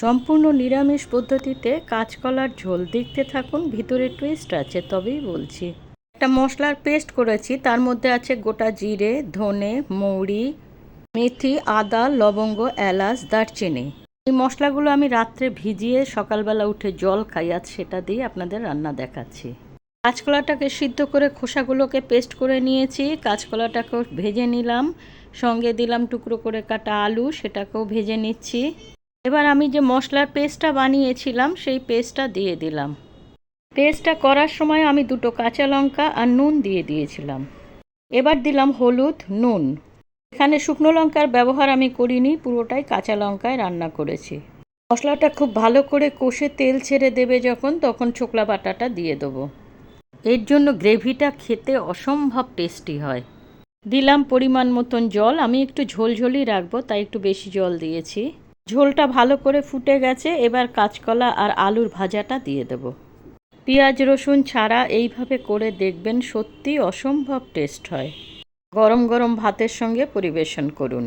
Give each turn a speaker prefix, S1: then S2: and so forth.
S1: সম্পূর্ণ নিরামিষ পদ্ধতিতে কাঁচকলার ঝোল দেখতে থাকুন, ভিতরে টুইস্ট আছে তবেই বলছি। একটা মশলার পেস্ট করেছি, তার মধ্যে আছে গোটা জিরে, ধনে, মৌরি, মেথি, আদা, লবঙ্গ, এলাচ, দারচিনি। এই মশলাগুলো আমি রাত্রে ভিজিয়ে সকালবেলা উঠে জল খাই, আজ সেটা দিয়ে আপনাদের রান্না দেখাচ্ছি। কাঁচকলাটাকে সিদ্ধ করে খোসাগুলোকে পেস্ট করে নিয়েছি, কাঁচকলাটাকেও ভেজে নিলাম, সঙ্গে দিলাম টুকরো করে কাটা আলু, সেটাকেও ভেজে নিচ্ছি। এবার আমি যে মশলার পেস্টটা বানিয়েছিলাম সেই পেস্টটা দিয়ে দিলাম। পেস্টটা করার সময় আমি 2টো কাঁচা লঙ্কা আর নুন দিয়ে দিয়েছিলাম। এবার দিলাম হলুদ, নুন। এখানে শুকনো লঙ্কার ব্যবহার আমি করিনি, পুরোটাই কাঁচা লঙ্কায় রান্না করেছি। মশলাটা খুব ভালো করে কষে তেল ছেড়ে দেবে যখন, তখন ছোকলা বাটাটা দিয়ে দেবো। এর জন্য গ্রেভিটা খেতে অসম্ভব টেস্টি হয়। দিলাম পরিমাণ মতন জল, আমি একটু ঝোলঝোলই রাখবো তাই একটু বেশি জল দিয়েছি। ঝোলটা ভালো করে ফুটে গেছে, এবার কাঁচকলা আর আলুর ভাজাটা দিয়ে দেব। পেঁয়াজ রসুন ছাড়া এইভাবে করে দেখবেন, সত্যি অসম্ভব টেস্ট হয়। গরম গরম ভাতের সঙ্গে পরিবেশন করুন।